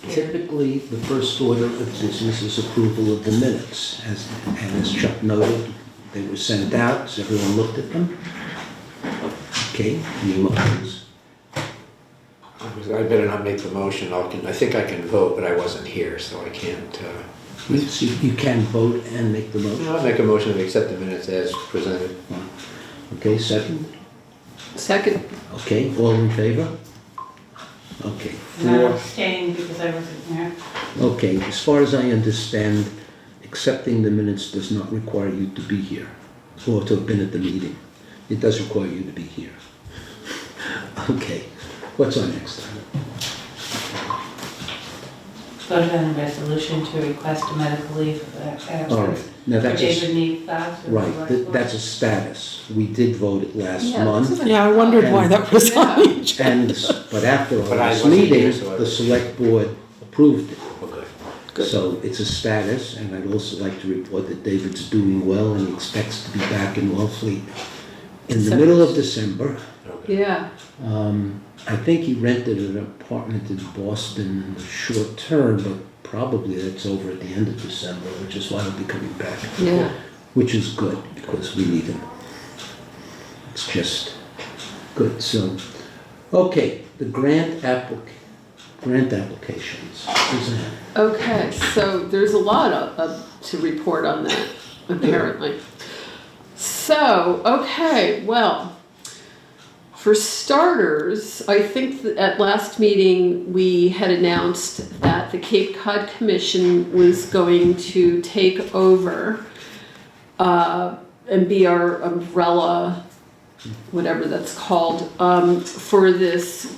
Typically, the first order of business is approval of the minutes. And as Chuck noted, they were sent out. Has everyone looked at them? Okay, any motions? I better not make the motion. I think I can vote, but I wasn't here, so I can't. You can vote and make the motion. I'll make a motion to accept the minutes as presented. Okay, second? Second. Okay, all in favor? Okay. And I'm Four. abstaining because I wasn't there. Okay, as far as I understand, accepting the minutes does not require you to be here or to have been at the meeting. It does require you to be here. Okay, what's our next item? Vote on a resolution to request a medical leave All right, now for that's David Neath Fox. right, that's a status. We did vote it last month. Yeah, I wondered why that was on the agenda. But after our But I last wasn't meeting, here, so I- the select board approved it. Okay. Good. So it's a status, and I'd also like to report that David's doing well and he expects to be back in Wellfleet in the middle of December. Okay. Yeah. I think he rented an apartment in Boston in the short term, but probably that's over at the end of December, which is why he'll be coming back. Yeah. Which is good, because we need him. It's just good, so, okay, the grant applications. Suzanne. Okay, so there's a lot to report on that, apparently. So, okay, well, for starters, I think that at last meeting, we had announced that the Cape Cod Commission was going to take over and be our umbrella, whatever that's called, for this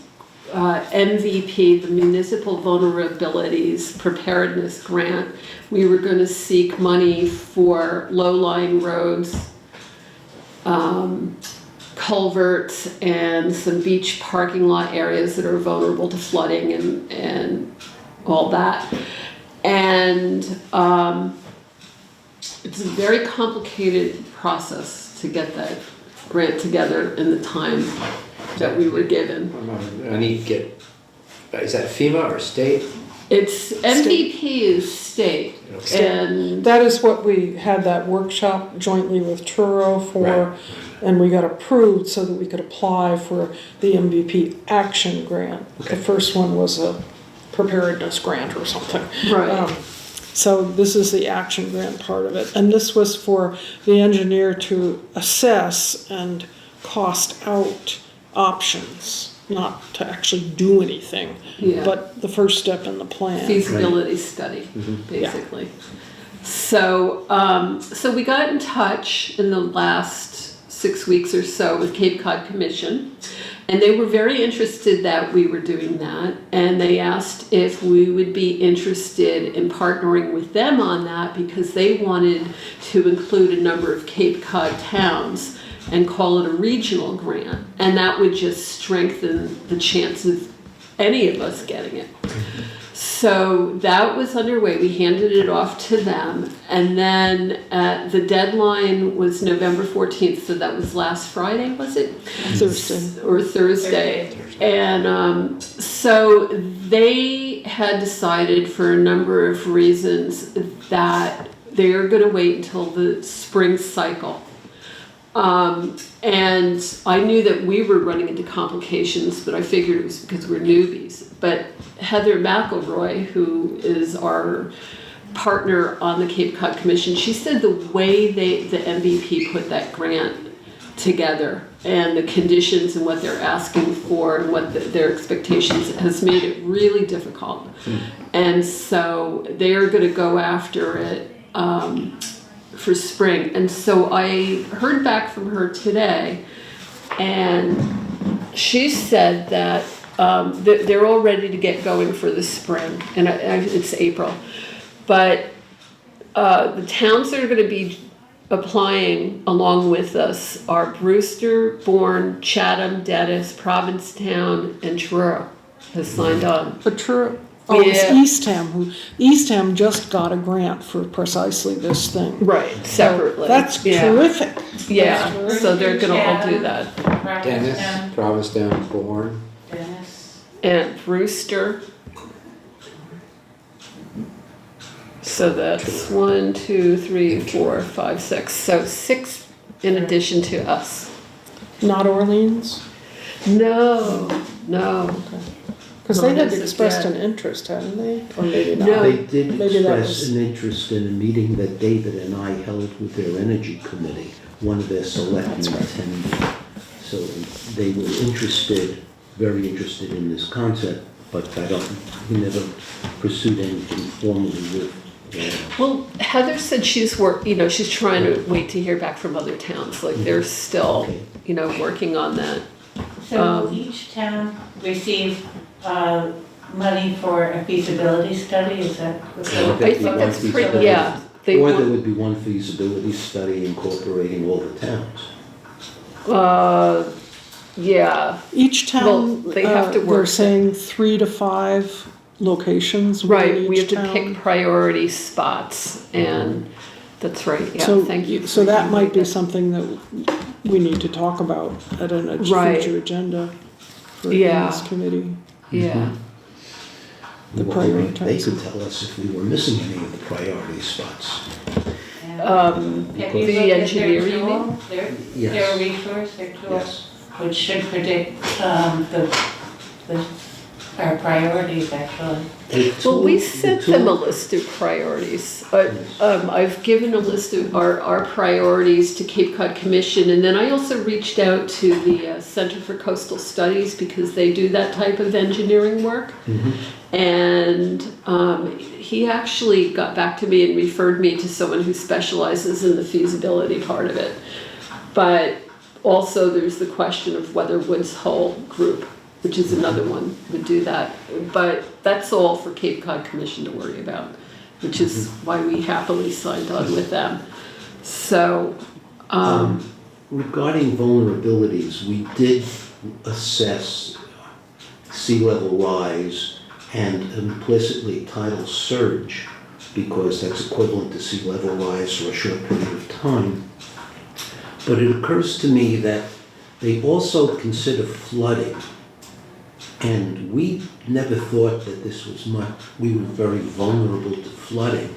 MVP, the Municipal Vulnerabilities Preparedness Grant. We were going to seek money for low-lying roads, culverts, and some beach parking lot areas that are vulnerable to flooding and all that. And it's a very complicated process to get that grant together in the time that we were given. I need to get, is that FEMA or state? It's MVP is state, Okay. and That is what we had that workshop jointly with Truro for, Right. and we got approved so that we could apply for the MVP action grant. Okay. The first one was a preparedness grant or something. right. So this is the action grant part of it. And this was for the engineer to assess and cost out options, not to actually do anything, Yeah. but the first step in the plan. Feasibility study, basically. So, so we got in touch in the last 6 weeks or so with Cape Cod Commission, and they were very interested that we were doing that, and they asked if we would be interested in partnering with them on that because they wanted to include a number of Cape Cod towns and call it a regional grant, and that would just strengthen the chance of any of us getting it. So that was underway. We handed it off to them, and then the deadline was November 14th, so that was last Friday, was it? Thursday. Or Thursday. And so they had decided for a number of reasons that they are going to wait until the spring cycle. And I knew that we were running into complications, but I figured it was because we're newbies. But Heather McElroy, who is our partner on the Cape Cod Commission, she said the way the MVP put that grant together and the conditions and what they're asking for and what their expectations has made it really difficult. And so they are going to go after it for spring. And so I heard back from her today, and she said that they're all ready to get going for the spring, and it's April. But the towns that are going to be applying along with us are Brewster, Bourne, Chatham, Dennis, Provincetown, and Truro has signed on. But Truro, oh, it's Yeah. Eastham just got a grant for precisely this thing. Right, separately. That's Yeah. terrific. Yeah, so they're going to all do that. Dennis, Provincetown, Provincetown, Bourne. Dennis. And Brewster, So that's 1, 2, 3, 4, 5, 6. So 6 in addition to us. Not Orleans? No, no. Because they had Orleans is expressed dead. an interest, hadn't they? Or maybe not. No. They did Maybe that express was- an interest in a meeting that David and I held with their energy committee. One of their selectmen attended. So they were interested, very interested in this concept, but we never pursued anything formally with. Well, Heather said she's she's trying to wait to hear back from other towns. Like they're still, working on that. So will each town receive money for a feasibility study, is that? I think that's pretty, yeah. They Or there want, would be one feasibility study incorporating all the towns. yeah, Each town, Well, they have to they're work. saying 3 to 5 locations right. within We have each to town. pick priority spots, and that's right. Yeah, So, thank you. so for that might be reminding something that we need to talk about at a Right. future agenda for Yeah. this committee. Yeah. The They prioritizing. could tell us if we were missing any of the priority spots. Have you The looked at engineer, their you tool, mean? their Yes. resource, their tool, Yes. which should predict our priorities actually. Well, we sent them a list of priorities. I've given a list of our priorities to Cape Cod Commission, and then I also reached out to the Center for Coastal Studies because they do that type of engineering work. And he actually got back to me and referred me to someone who specializes in the feasibility part of it. But also there's the question of whether Woods Hole Group, which is another one, would do that. But that's all for Cape Cod Commission to worry about, which is why we happily signed on with them. So, Regarding vulnerabilities, we did assess sea level rise and implicitly tidal surge, because that's equivalent to sea level rise for a short period of time. But it occurs to me that they also consider flooding. And we never thought that we were very vulnerable to flooding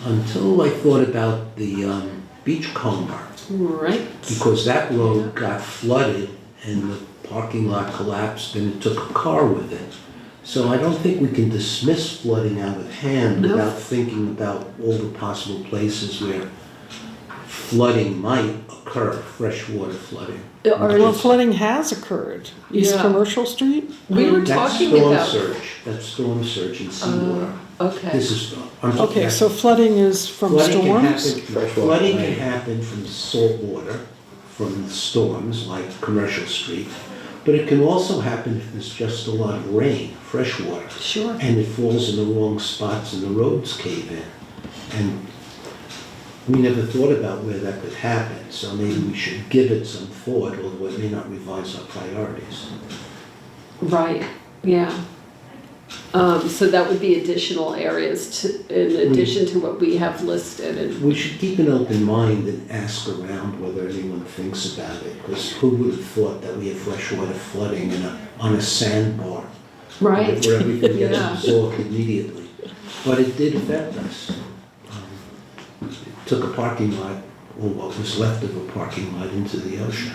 until I thought about the Beachcomber, right. because that road got flooded and the parking lot collapsed and it took a car with it. So I don't think we can dismiss flooding out of hand No. without thinking about all the possible places where flooding might occur, freshwater flooding. Well, flooding has occurred. East Yeah. Commercial Street? We were That's talking storm about. surge. That's storm surge and seawater. Okay. This is. Okay, so flooding is from Flooding can storms? happen, flooding can happen from salt water, from storms like Commercial Street, but it can also happen if there's just a lot of rain, fresh water, Sure. and it falls in the wrong spots and the roads cave in. And we never thought about where that could happen, so maybe we should give it some thought, although it may not revise our priorities. Right, yeah. So that would be additional areas in addition to what we have listed. And We should keep an open mind and ask around whether anyone thinks about it, because who would have thought that we have freshwater flooding on a sandbar? right. Where everything gets Yeah. absorbed immediately. But it did affect us. It took a parking lot, or what was left of a parking lot, into the ocean.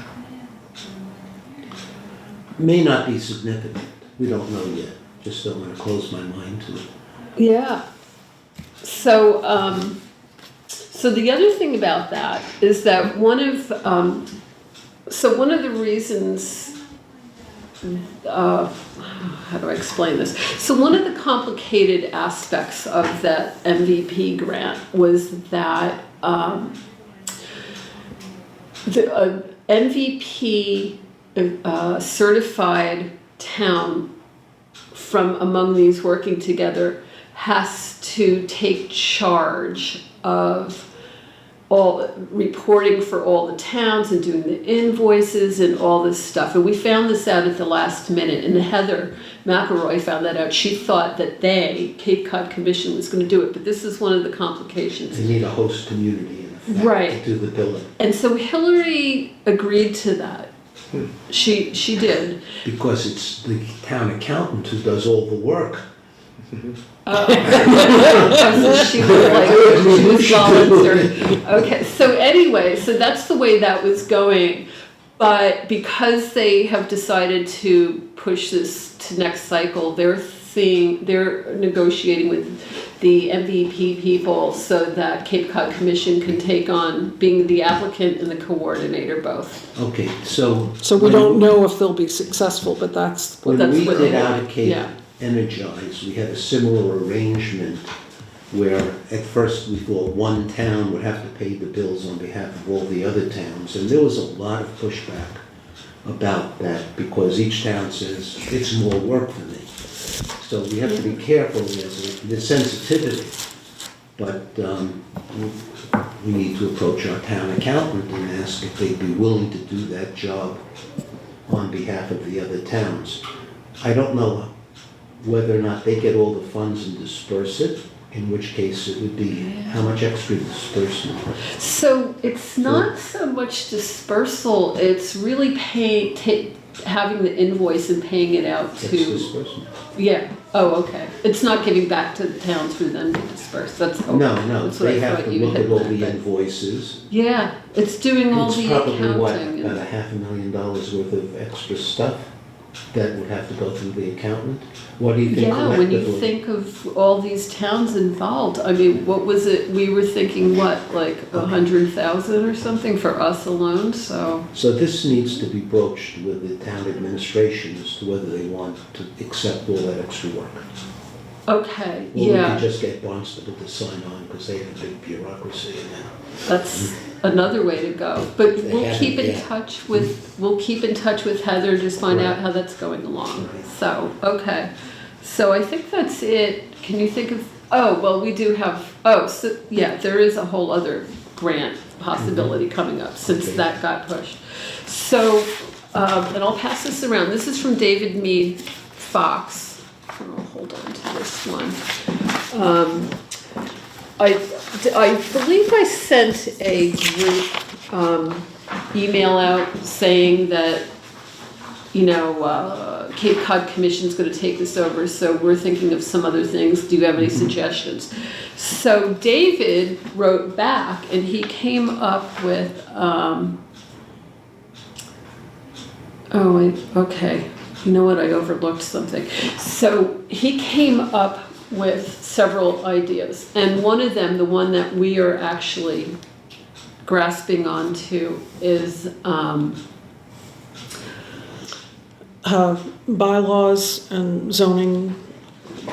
May not be significant, we don't know yet, just don't want to close my mind to it. Yeah. So, so the other thing about that is that one of the reasons, how do I explain this? So one of the complicated aspects of that MVP grant was that the MVP certified town from among these working together has to take charge of all reporting for all the towns and doing the invoices and all this stuff. And we found this out at the last minute, and Heather McElroy found that out. She thought that Cape Cod Commission was going to do it, but this is one of the complications. They need a host community in effect Right. to do the billing. And so Hillary agreed to that. She did. Because it's the town accountant who does all the work So she was volunteering. Okay, so anyway, so that's the way that was going. But because they have decided to push this to next cycle, they're negotiating with the MVP people so that Cape Cod Commission can take on being the applicant and the coordinator both. Okay, so. So we don't know if they'll be successful, but that's, When that's we what did they- out of Cape yeah. Energize, we had a similar arrangement where at first we thought one town would have to pay the bills on behalf of all the other towns. And there was a lot of pushback about that because each town says, it's more work for me. So we have to be careful with the sensitivity. But we need to approach our town accountant and ask if they'd be willing to do that job on behalf of the other towns. I don't know whether or not they get all the funds and disperse it, in which case it would be how much extra disbursement. So it's not so much dispersal, it's really having the invoice and paying it out That's to, disbursement. yeah, oh, okay. It's not giving back to the towns for them to disperse, that's, okay. No, That's what I they have thought to you look had at all meant, the but- invoices. Yeah, it's doing all It's the probably what, accounting. about and- $500,000 worth of extra stuff that would have to go through the accountant? What do you think Yeah, when you collectively? think of all these towns involved, I mean, what was it, we were thinking what, like 100,000 or something for us alone, so. So this needs to be broached with the town administration as to whether they want to accept all that extra work. Okay, Or we could yeah, just get Barnstable to sign on because they have a big bureaucracy in there. that's another way to go. But They we'll haven't keep in yet. touch with Heather, just find out Right. how that's going along. Right. So, okay. So I think that's it. Can you think of, oh, well, we do have, oh, so, yeah, there is a whole other grant possibility coming up since Okay. that got pushed. So, and I'll pass this around. This is from David Mead Fox. I'll hold on to this one. I believe I sent a group email out saying that, you know, Cape Cod Commission's gonna take this over, so we're thinking of some other things. Do you have any suggestions? So David wrote back and he came up with, okay. You know what, I overlooked something. So he came up with several ideas, and one of them, the one that we are actually grasping onto, is bylaws and zoning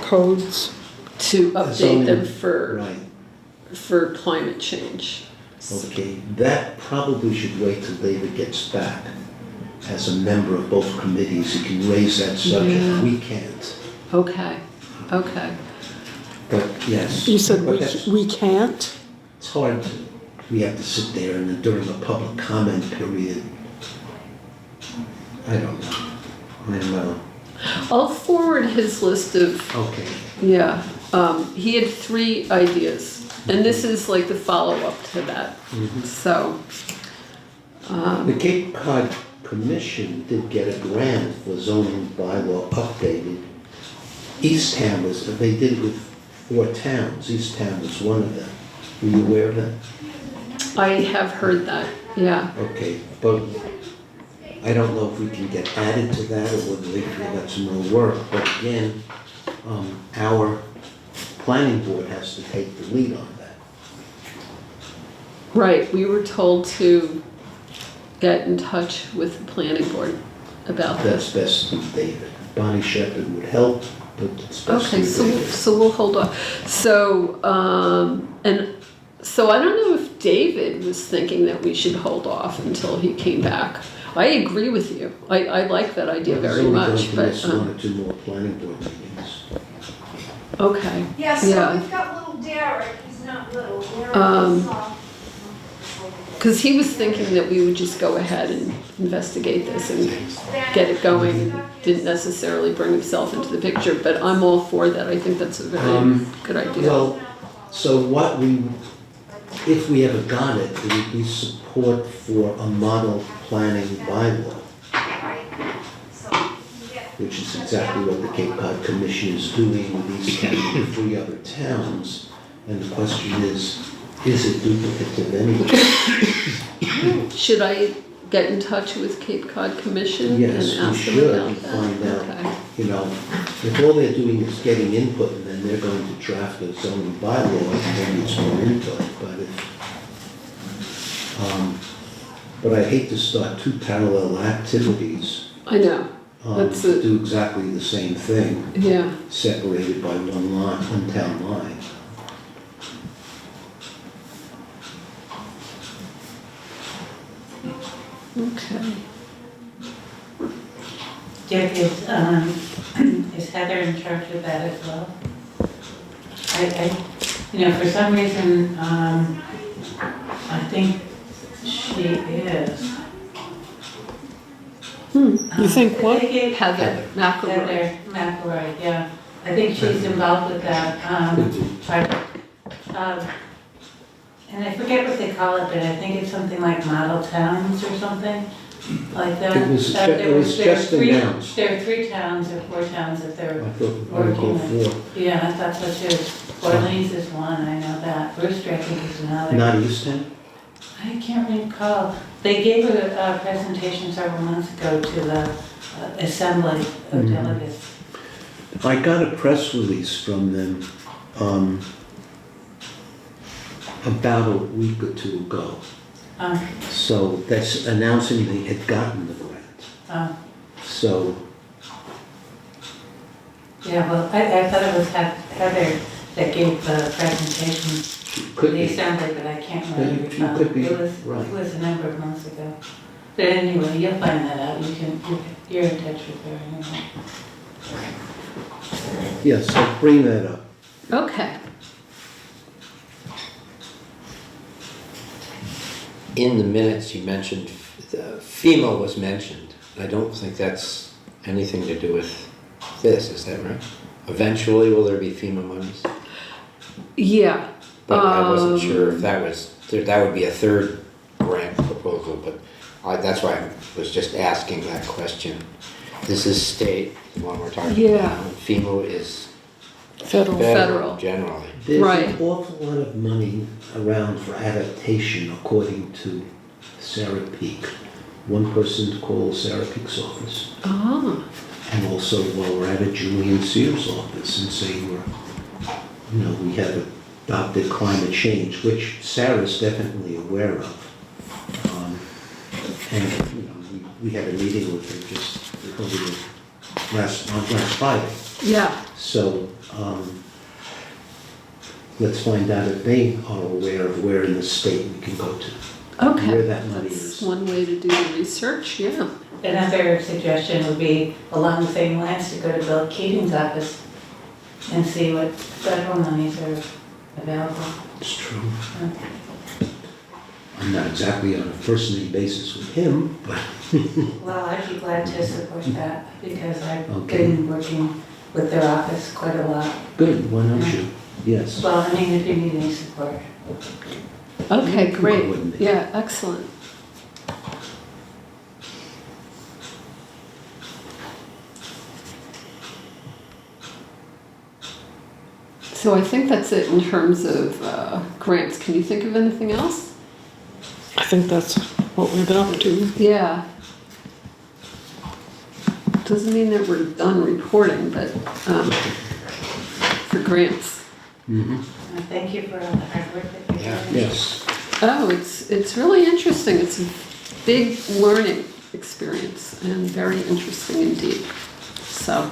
codes. to update them for Right, climate change. okay. That probably should wait till David gets back. As a member of both committees, he can raise that subject. Yeah. We can't. Okay, okay. But yes. You said But that's- we can't? It's hard to, we have to sit there and then during a public comment period, I don't know. I don't know. I'll forward his list of, Okay, yeah, he had 3 ideas, and this is like the follow-up to that, so. the Cape Cod Commission did get a grant for zoning bylaw updated. Eastham was, they did it with 4 towns, Eastham was one of them. Were you aware of that? I have heard that, yeah. Okay, but I don't know if we can get added to that or whether they feel that's more work. But again, our planning board has to take the lead on that. Right, we were told to get in touch with the planning board about That's this. best through David. Bonnie Shepherd would help, but it's best Okay, through so, David. so we'll hold on. So, and, so I don't know if David was thinking that we should hold off until he came back. I agree with you. I like that idea very much, He's only but, going to miss 1 or 2 more planning board meetings. okay. Yeah, so Yeah. we've got little Derek, he's not little, Derek Um, is, Because he was thinking that we would just go ahead and investigate this and get it going, and didn't necessarily bring himself into the picture, but I'm all for that. I think that's a very good idea. Well, so what we, if we ever got it, it would be support for a model planning bylaw. right, so you get which is exactly what the Cape Cod Commission is doing with East County and 3 other towns. And the question is it duplicative anyway? Should I get in touch with Cape Cod Commission and Yes, you ask them should, about and that? find out, Okay. you know, if all they're doing is getting input and then they're going to draft a zoning bylaw, then it's more input, but I hate to start 2 parallel activities I know, That's to it. do exactly the same thing, Yeah, separated by one town line. okay. Dick, is Heather in charge of that as well? For some reason, I think she is. You think what? They gave Heather McElroy. Heather McElroy, yeah. I think she's involved with that, Could be. project. And I forget what they call it, but I think it's something like model towns or something like that. It was There were just three- announced. There are 3 towns or 4 towns that they're I thought working Article with. 4, Yeah, I thought so too. Orleans is one, I know that. Brewster, I think, is another. not Easton? I can't recall. They gave a presentation several months ago to the assembly of Mhm. delegates. I got a press release from them about a week or 2 ago. Um, So that's announcing they had gotten the grant. So, Yeah, well, I thought it was Heather that gave the presentation could to the be. assembly, but I can't Yeah, remember. you could be It right. was a number of months ago. But anyway, you'll find that out. You're in touch with her anyway. Yes, I'll bring that up. Okay, In the minutes, you mentioned, FEMA was mentioned. I don't think that's anything to do with this, is that right? Eventually, will there be FEMA monies? yeah. But I wasn't sure if that would be a third grant proposal, but that's why I was just asking that question. This is state, the one we're talking Yeah. about. FEMA is Federal. Federal. generally. There's Right. an awful lot of money around for adaptation, according to Sarah Peak. One person called Sarah Peak's office. Ah, And also, while we're at it, Julian Sears' office, and say we have adopted climate change, which Sarah's definitely aware of. And, we had a meeting with her just last Friday. yeah, So, let's find out if they are aware of where in the state we can go to. okay. Where that money That's is. one way to do the research, yeah. Another suggestion would be along the same lines to go to Bill Keating's office and see what federal monies are available. It's true. I'm not exactly on a first name basis with him, but Well, I'd be glad to support that because I've Okay. been working with their office quite a lot. good, why don't you? Yes. Well, I mean, if you need any support. Okay, You can great. coordinate. Yeah, excellent. So I think that's it in terms of grants. Can you think of anything else? I think that's what we've been up to. Yeah. Doesn't mean that we're done reporting, but for grants. Mhm. Thank you for all the hard work that you're Yeah. doing. Yes. Oh, it's really interesting. It's a big learning experience and very interesting indeed. So,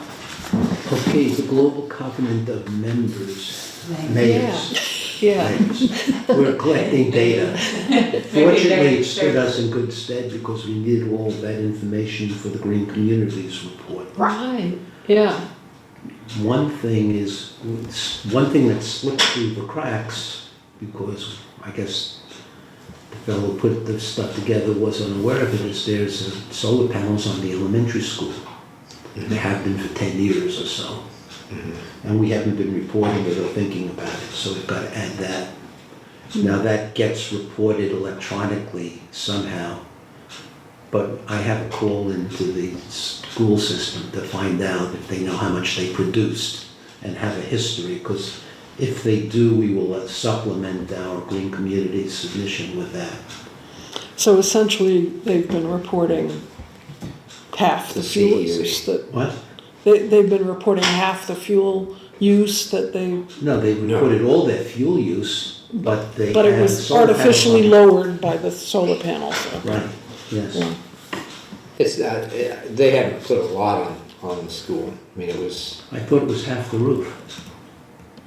Okay, the Global Covenant of Members, mayors. yeah. Mayors. We're collecting data. Fortunately, it stood us in good stead because we needed all of that information for the Green Communities Report. Right. Yeah. One thing that slipped through the cracks, because I guess the fellow who put the stuff together was unaware of it, is there's solar panels on the elementary school. They have been for 10 years or so. And we haven't been reporting it or thinking about it, so we've got to add that. Now that gets reported electronically somehow but I have a call into the school system to find out if they know how much they produced and have a history, because if they do, we will supplement our green community submission with that. So essentially, they've been reporting half the The fuel CEC. use that, What? they've been reporting half the fuel use that they, No, they No. reported all their fuel use, but they but it had was solar panels artificially on it. lowered by the solar panels. Right, yes. Yeah. It's not, they haven't put a lot on the school. I mean, it was, I thought it was half the roof.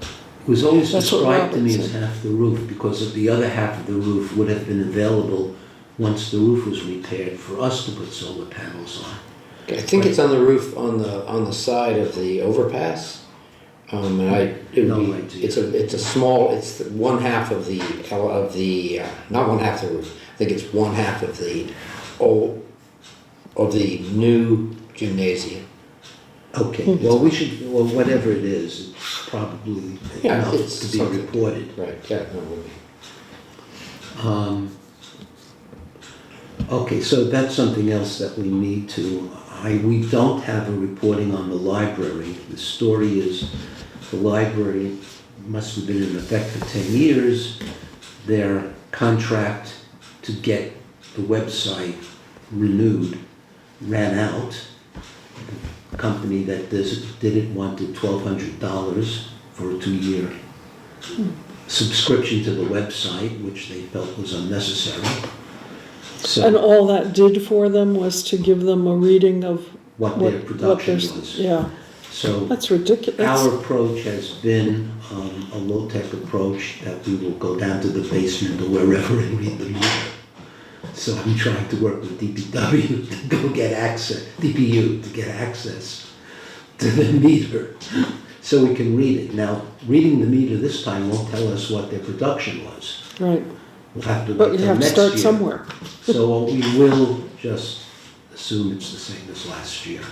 It was always That's what described to me Robert as said. half the roof, because of the other half of the roof would have been available once the roof was repaired for us to put solar panels on. I think it's on the roof on the side of the overpass. And it No would idea. be, it's a small, it's one half of the, not one half of the roof. I think it's one half of the old, of the new gymnasium. Okay, well, we should, well, whatever it is, it's probably Yeah, enough it's to be something. reported. Right, yeah, no, it would be. Okay, so that's something else that we need to, we don't have a reporting on the library. The story is, the library must have been in effect for 10 years. Their contract to get the website renewed ran out. The company that did it wanted $1,200 for a 2-year subscription to the website, which they felt was unnecessary. So And all that did for them was to give them a reading of what what, their what production their, was. yeah, So that's ridiculous. our approach has been a low-tech approach, that we will go down to the basement or wherever and read the meter. So I'm trying to work with DPW to go get access, DPU to get access to the meter so we can read it. Now, reading the meter this time won't tell us what their production was. Right, We'll have to but wait you till have to next start year. somewhere. So we will just assume it's the same as last year,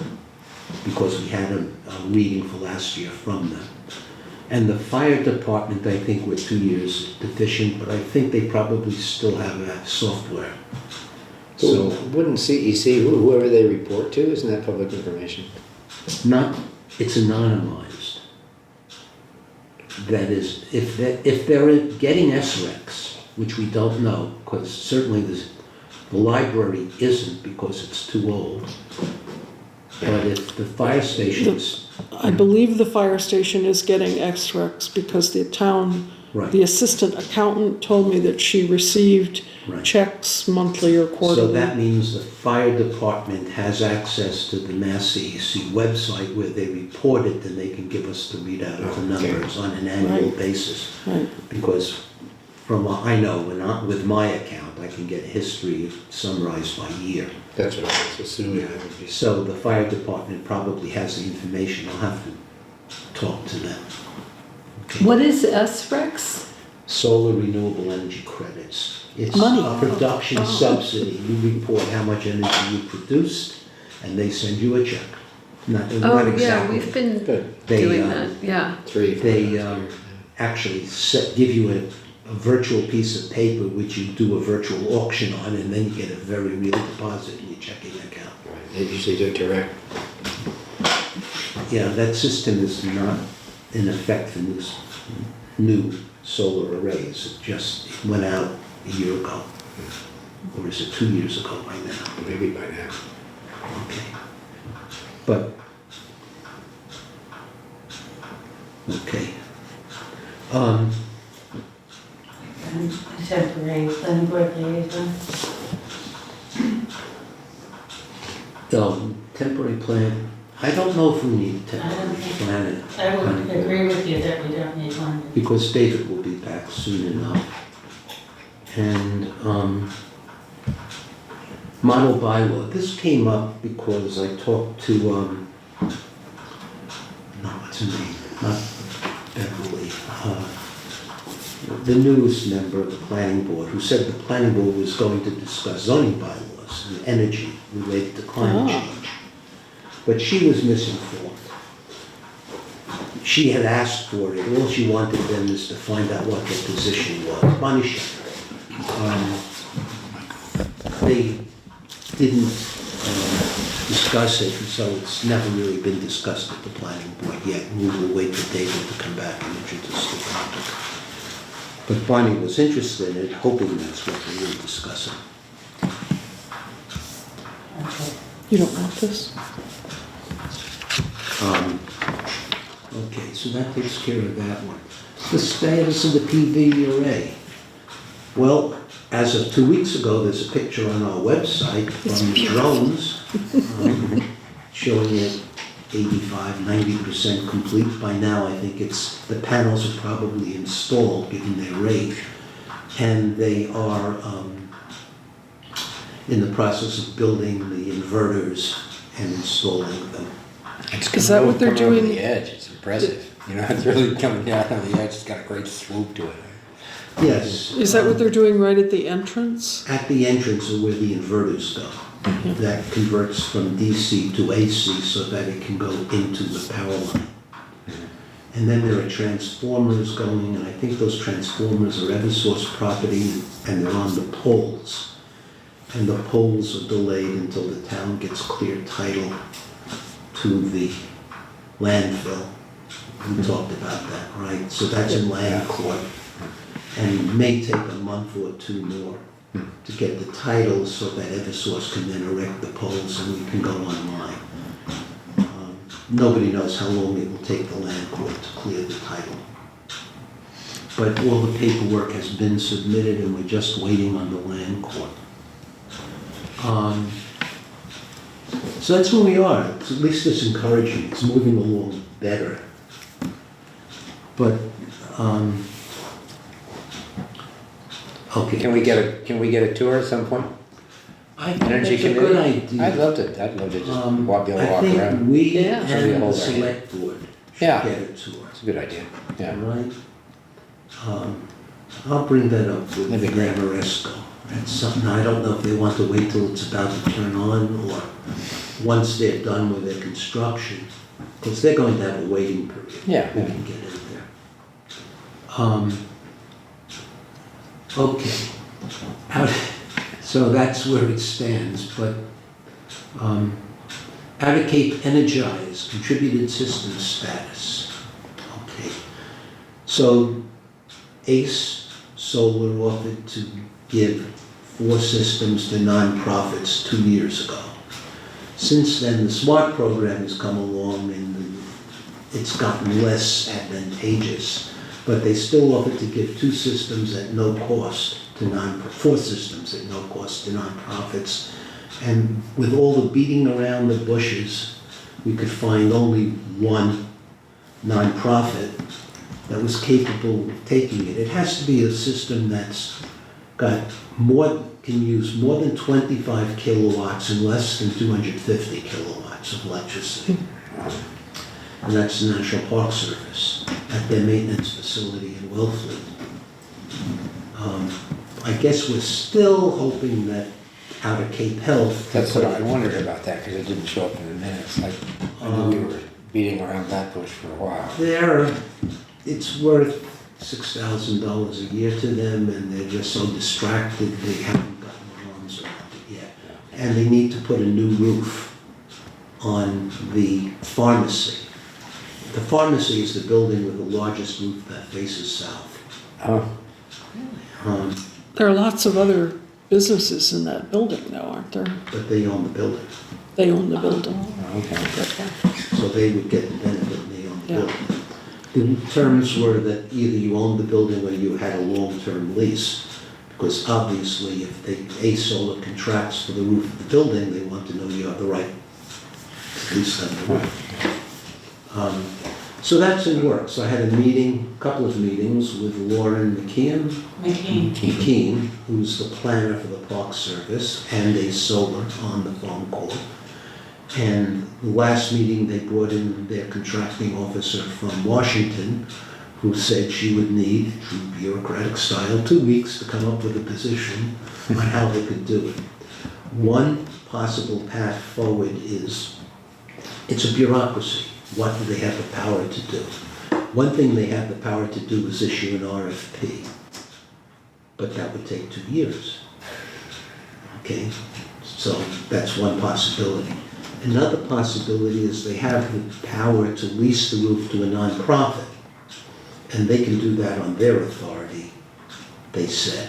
because we had a reading for last year from them. And the fire department, I think we're 2 years deficient, but I think they probably still have that software. So So, wouldn't CEC, whoever they report to, isn't that public information? it's anonymized. That is, if they're getting SRECs, which we don't know, because certainly the library isn't, because it's too old. But if the fire stations, I believe the fire station is getting X-Rex because the town, right, the assistant accountant told me that she received right. checks monthly or So quarterly. that means the fire department has access to the Mass CEC website where they report it, and they can give us the readout of the Okay. numbers on an annual Right. basis. Right, Because from what I know, with my account, I can get history summarized by year. That's what I was assuming that would be. So the fire department probably has the information. I'll have to talk to them. Okay. What is SREX? Solar renewable energy credits. It's Money. a production subsidy. You report how much energy you produced, and they send you a check. Not Oh, yeah, exactly. we've been Good. They, doing that, yeah. They actually give you a virtual piece of paper which you do a virtual auction on, and then you get a very real deposit in your checking account. Right, they usually do it direct. Yeah, that system is not in effect for new solar arrays. It went out a year ago. Or is it 2 years ago by now? Maybe by now. Okay. But, okay. And temporary planning board liaison. Temporary plan, I don't know if we need a I don't temporary think- plan. I would agree with you that we don't need one. Because David will be back soon enough. And model bylaw, this came up because I talked to, no, what's her name? Not Beverly. The newest member of the planning board, who said the planning board was going to discuss zoning bylaws and energy related to climate Ah. change. But she was misinformed. She had asked for it, all she wanted then is to find out what their position was. Bonnie Shepherd. didn't discuss it, and so it's never really been discussed at the planning board yet. We will wait for David to come back and introduce the topic. But Bonnie was interested in it, hoping that's what we were discussing. Okay. You don't want this? Okay, so that takes care of that one. The status of the PV array. Well, as of 2 weeks ago, there's a picture on our website from the drones showing it 85–90% complete. By now, I think the panels are probably installed, given their rate, and they are in the process of building the inverters and installing them. Is that what they're Coming over doing? the edge, it's impressive. You know, it's really coming down on the edge, it's got a great swoop to it. Yes. Is that what they're doing right at the entrance? At the entrance are where the inverters go. That converts from DC to AC so that it can go into the power line. And then there are transformers going, and I think those transformers are Eversource property, and they're on the poles. And the poles are delayed until the town gets clear title to the landfill. We talked about that, right? So that's in land court. And it may take a month or two more to get the title so that Eversource can then erect the poles and we can go online. Nobody knows how long it will take the land court to clear the title. But all the paperwork has been submitted and we're just waiting on the land court. So that's where we are. At least it's encouraging. It's moving along better. But, okay. Can we get a tour at some point? I think Energy that's a committee? good idea. I'd love to just be able to I walk think around. we Yeah. Somebody and the hold our hand. select board should Yeah. get a tour. It's a good idea, yeah. Right? I'll bring that up with That'd be great. Amoresco. That's something, I don't know if they want to wait till it's about to turn on or once they're done with their construction, because they're going to have a waiting period. Yeah. We can get in there. Okay. So that's where it stands, but out of Cape Energize, contributed system status. Okay. So ACE Solar offered to give 4 systems to nonprofits 2 years ago. Since then, the SMART program has come along and it's gotten less advantageous, but they still offer to give 2 systems at no cost to 4 systems at no cost to nonprofits. And with all the beating around the bushes, we could find only one nonprofit that was capable of taking it. It has to be a system that's can use more than 25 kilowatts and less than 250 kilowatts of electricity. And that's the National Park Service at their maintenance facility in Wellfleet. I guess we're still hoping that out of Cape Health. That's what I wondered about that, because it didn't show up in the minutes. I knew we were beating around that bush for a while. It's worth $6,000 a year to them, and they're just so distracted they haven't gotten their arms around it yet. And they need to put a new roof on the pharmacy. The pharmacy is the building with the largest roof that faces south. Oh, There are lots of other businesses in that building though, aren't there? But they own the building, They own the building. okay. so they would get the benefit and they own the Yeah. building. The terms were that either you owned the building or you had a long-term lease, because obviously if A Solar contracts for the roof of the building, they want to know you have the right to lease them the roof. So that's in works. I had a couple of meetings with Lauren McKean, who's the planner for the Park Service, and A Solar on the phone call. And the last meeting, they brought in their contracting officer from Washington, who said she would need, through bureaucratic style, 2 weeks to come up with a position on how they could do it. One possible path forward is, it's a bureaucracy. What do they have the power to do? One thing they have the power to do is issue an RFP, but that would take 2 years. Okay, So that's one possibility. Another possibility is they have the power to lease the roof to a nonprofit, and they can do that on their authority, they said.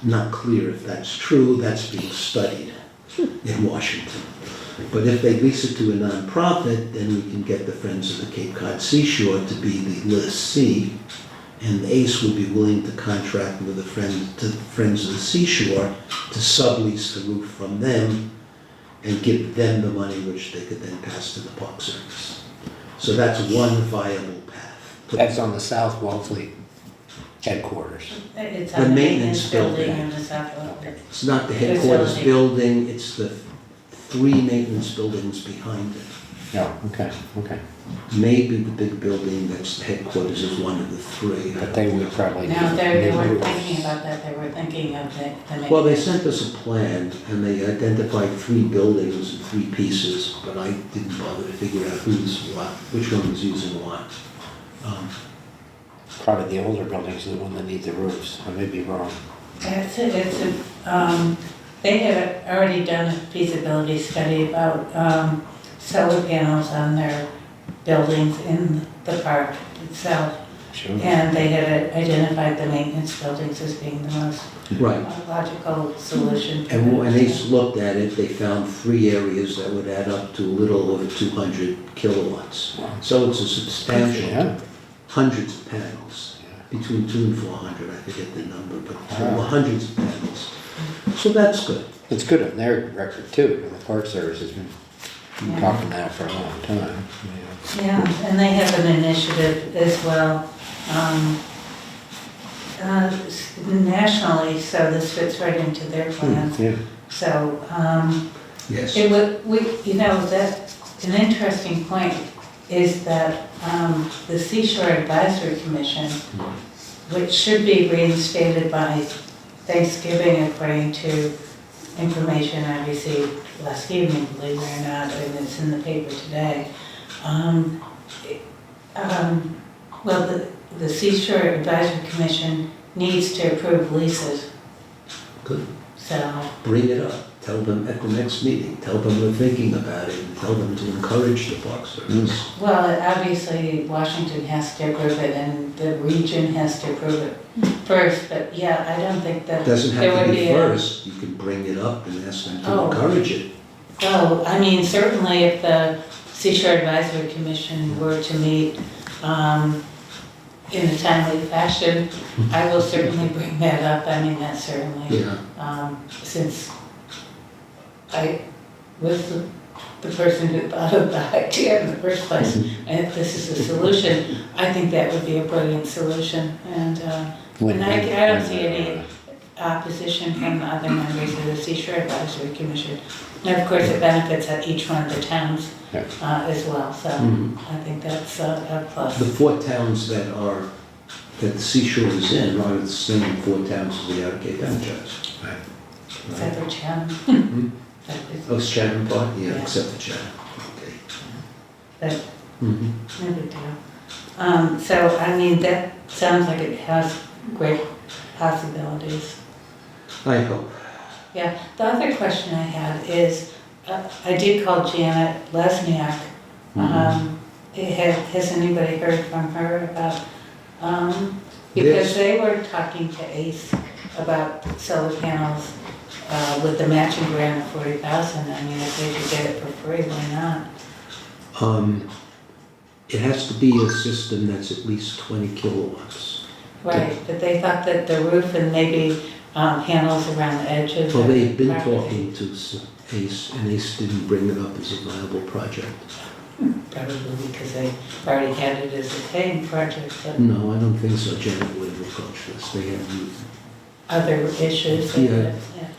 Not clear if that's true, that's being studied in Washington. But if they lease it to a nonprofit, then we can get the Friends of the Cape Cod Seashore to be the lessee, and ACE would be willing to contract with the Friends of the Seashore to sublease the roof from them and give them the money which they could then pass to the Park Service. So that's one viable path. That's on the South Wellfleet headquarters. It's The on the maintenance maintenance building building. in the South Wellfleet. It's not the headquarters Facility. building, it's the 3 maintenance buildings behind it. Oh, okay, okay. Maybe the big building that's the headquarters is one of the 3. But they would probably. No, they weren't need- thinking about that, they were thinking of the maintenance. Well, they sent us a plan, and they identified 3 buildings in 3 pieces, but I didn't bother to figure out who's what, which one was using what. Probably the older buildings are the one that need the roofs. I may be wrong. They had already done a feasibility study about, solar panels on their buildings in the park itself. Sure. And they had identified the maintenance buildings as being the most Right. logical solution. And when they looked at it, they found 3 areas that would add up to a little over 200 kilowatts. So it's a substantial, Yeah. hundreds of panels, between 200 and 400, I forget the number, but Wow. hundreds of panels. So that's good. It's good on their record too, and the Park Service has been Yeah. talking that for a long time. Yeah, and they have an initiative as well, nationally, so this fits right into their plans. Yeah. So, Yes. it would, that, an interesting point is that, the Seashore Advisory Commission, which should be reinstated by Thanksgiving according to information I received last evening, believe it or not, and it's in the paper today. Well, the Seashore Advisory Commission needs to approve leases, Good. so, Bring it up. Tell them at the next meeting. Tell them we're thinking about it, and tell them to encourage the Park Service. well, obviously Washington has to approve it and the region has to approve it first, but yeah, I don't think that It doesn't there have would to be be a. first. You can bring it up and ask them to Oh. encourage it. Well, I mean, certainly if the Seashore Advisory Commission were to meet in a timely fashion, I will certainly bring that up. I mean, that's certainly, Yeah. since I was the person who thought of the idea in the first place, and if this is a solution, I think that would be a brilliant solution. And I don't see any opposition from the other members of the Seashore Advisory Commission. And of course, it benefits at each one of the towns Yeah. as well, so Mhm. I think that's a plus. The 4 towns that the seashore is in are the same 4 towns as the Outer Cape Anachorage. Except for Chatham. Hmm? That is- Oh, it's Chatham Park? Yeah, Yeah. except for Chatham. Okay. But Mhm. no big deal. So, I mean, that sounds like it has great possibilities. I hope. Yeah, the other question I had is, I did call Janet Lesniak. Has anybody heard from her about, because Yes. they were talking to ACE about solar panels with the matching grant of 40,000. I mean, if they could get it for free, why not? It has to be a system that's at least 20 kilowatts. Right, but they thought that the roof and maybe panels around the edges. Well, of the they've been property. talking to ACE, and ACE didn't bring it up as a viable project. Probably because they already had it as a paying project, but No, I don't think so. Janet would have approached this. They had other issues. Yeah.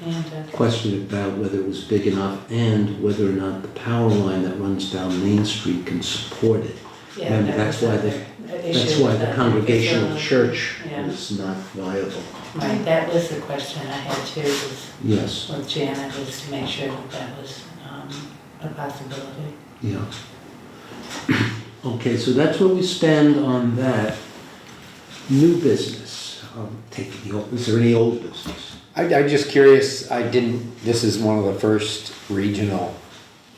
And, a question about whether it was big enough and whether or not the power line that runs down Main Street can support it. yeah, And that that's was why another issue That's why with the that Congregational facility. Church Yeah. is not viable. Right, that was the question I had too, was Yes, with Janet, was to make sure that that was a possibility. yeah. Okay, so that's where we stand on that. New business. Is there any old business? I'm just curious, this is one of the first regional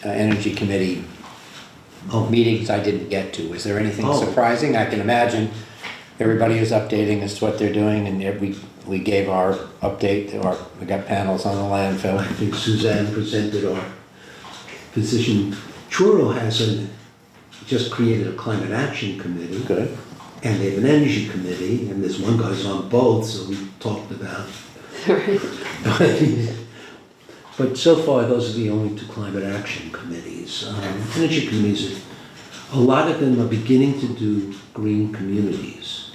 energy committee Oh. meetings I didn't get to. Was there anything Oh. surprising? I can imagine everybody is updating as to what they're doing, and we gave our update, we got panels on the I landfill. think Suzanne presented our position. Truro just created a climate action committee. Good. And they have an energy committee, and there's one guy's on both, so we talked about. Right. But so far, those are the only two climate action committees. Energy committees, a lot of them are beginning to do green communities.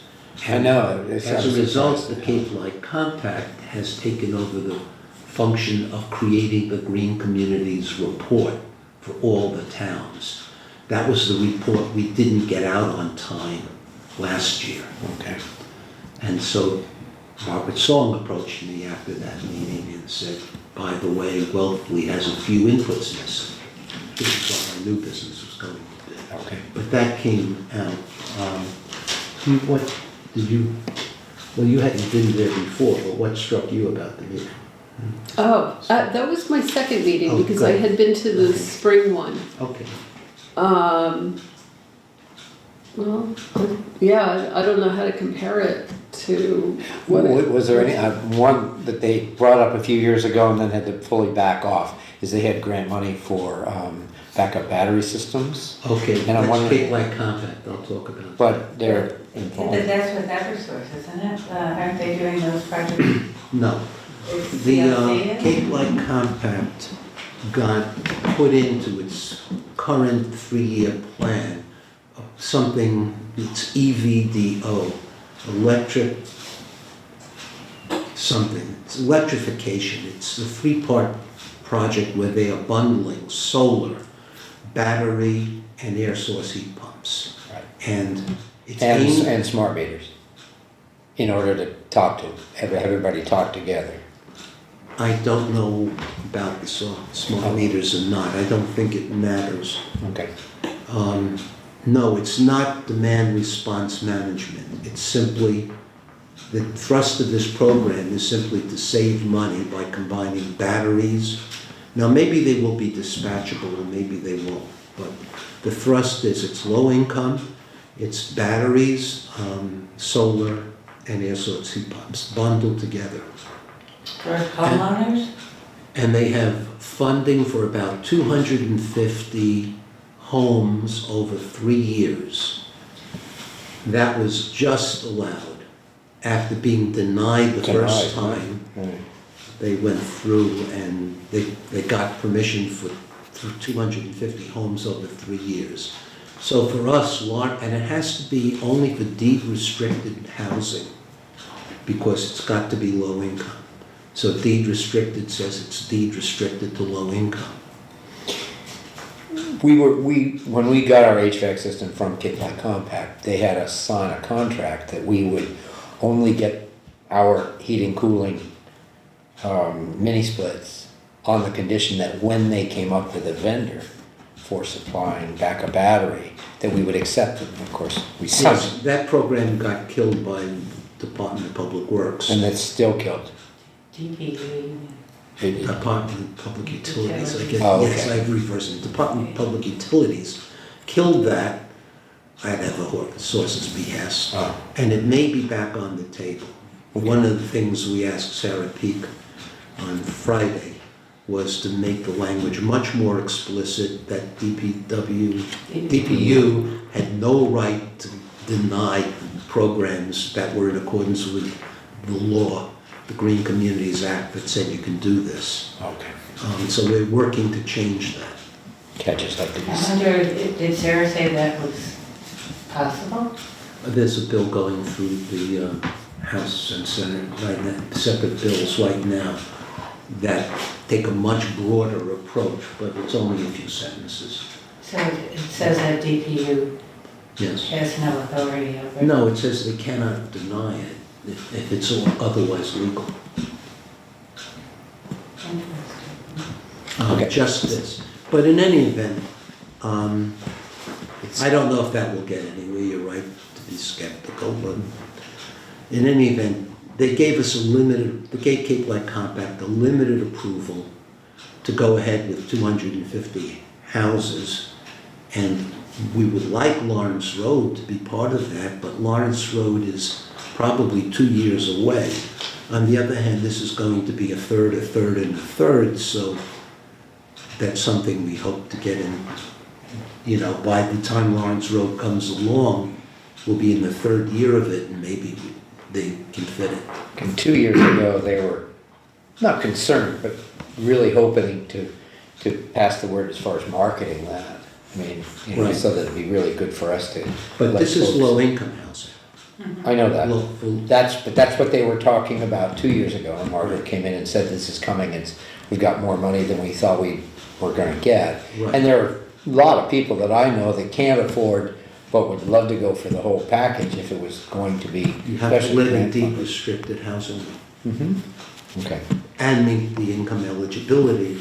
I know. As a result, the Cape Light Compact has taken over the function of creating the Green Communities Report for all the towns. That was the report we didn't get out on time last year. Okay. And so Robert Song approached me after that meeting and said, by the way, Wellfleet has a few inputs missing. This is what our new business was going to do. Okay. But that came out. What did you, well, you hadn't been there before, but what struck you about the meeting? Oh, that was my second meeting Oh, because I good. had been to the Okay. spring one. Okay. Well, yeah, I don't know how to compare it to what it, Was there any, one that they brought up a few years ago and then had to fully back off, is they had grant money for backup battery systems, Okay, And I'm that's wondering- Cape Light Compact, I'll talk about. but they're involved. That's with Eversource, isn't it? Aren't they doing those projects? No, It's the CLC? Cape Light Compact got put into its current 3-year plan, something, it's EVDO, electric, something, it's electrification. It's a 3-part project where they are bundling solar, battery, and air source heat pumps. Right. And it's aimed, And smart meters, in order to have everybody talk together. I don't know about the smart meters or not, I don't think it matters. Okay. No, it's not demand response management. It's simply, the thrust of this program is simply to save money by combining batteries. Now, maybe they will be dispatchable and maybe they won't, but the thrust is it's low income, it's batteries, solar, and air source heat pumps bundled together. For homeowners? And they have funding for about 250 homes over 3 years. That was just allowed. After being denied the first Denied, time, Right. they went through and they got permission for 250 homes over 3 years. So for us, and it has to be only for deed restricted housing, because it's got to be low income. So deed restricted says it's deed restricted to low income. When we got our HVAC system from Cape Light Compact, they had us sign a contract that we would only get our heating, cooling, mini splits on the condition that when they came up with a vendor for supplying backup battery, that we would accept them. Of course, we Yes, signed, that program got killed by Department of Public Works. and that's still killed. DPU. Department of Public Utilities, I guess, Oh, yes, okay. I've reversed it. Department of Public Utilities killed that at Eversource's behest. Oh. And it may be back on the table. One of the things we asked Sarah Peak on Friday was to make the language much more explicit that DPU had no right to deny programs that were in accordance with the law, the Green Communities Act that said you can do this. Okay. So we're working to change that. Catches like I these. wonder, did Sarah say that was possible? There's a bill going through the House and Senate right now, separate bills right now that take a much broader approach, but it's only a few sentences. So it says that DPU Yes. has no authority over it? No, it says they cannot deny it if it's otherwise legal. Interesting. Okay. Just this. But in any event, It's- I don't know if that will get anywhere. You're right to be skeptical, but in any event, they gave us they gave Cape Light Compact a limited approval to go ahead with 250 houses. And we would like Lawrence Road to be part of that, but Lawrence Road is probably 2 years away. On the other hand, this is going to be a third, and a third, so that's something we hope to get in. You know, by the time Lawrence Road comes along, we'll be in the third year of it, and maybe they can fit it. And 2 years ago, they were not concerned, but really hoping to pass the word as far as marketing that. I mean, you know, Right. so that it'd be really good for us to. But let this is folks- low-income housing. I know that. Low- But that's what they were talking about 2 years ago, and Margaret came in and said, this is coming, we've got more money than we thought we were gonna get. Right. And there are a lot of people that I know that can't afford, but would love to go for the whole package if it was going to be. You have to especially live in grant deep funded. restricted housing Okay, and meet the income eligibility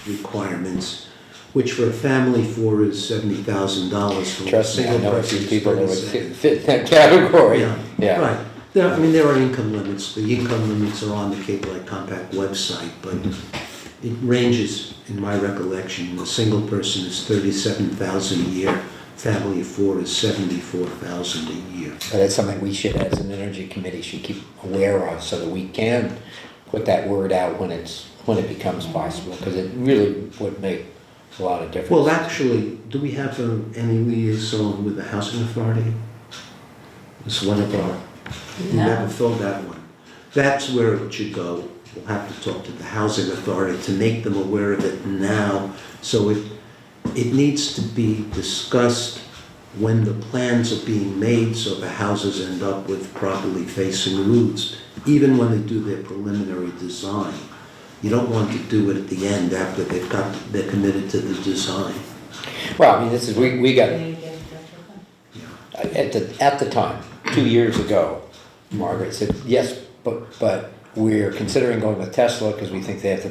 requirements, which for a family four is $70,000 for a trust me, I single know a person. few is people that would 37. fit that category, yeah. Right. I mean, there are income limits. The income limits are on the Cape Light Compact website, but it ranges, in my recollection, a single person is $37,000 a year, family of four is $74,000 a year. But that's something we should, as an energy committee, should keep aware of so that we can put that word out when it becomes possible, because it really would make a lot of difference. Well, actually, do we have any liaison with the housing authority? It's one of our, we No. never filled that one. That's where it should go. We'll have to talk to the housing authority to make them aware of it now. So it needs to be discussed when the plans are being made, so the houses end up with properly facing roofs, even when they do their preliminary design. You don't want to do it at the end after they're committed to the design. Well, I mean, this is, we got, There you go, that's okay. at the time, 2 years ago, Margaret said, yes, but we're considering going with Tesla because we think they have the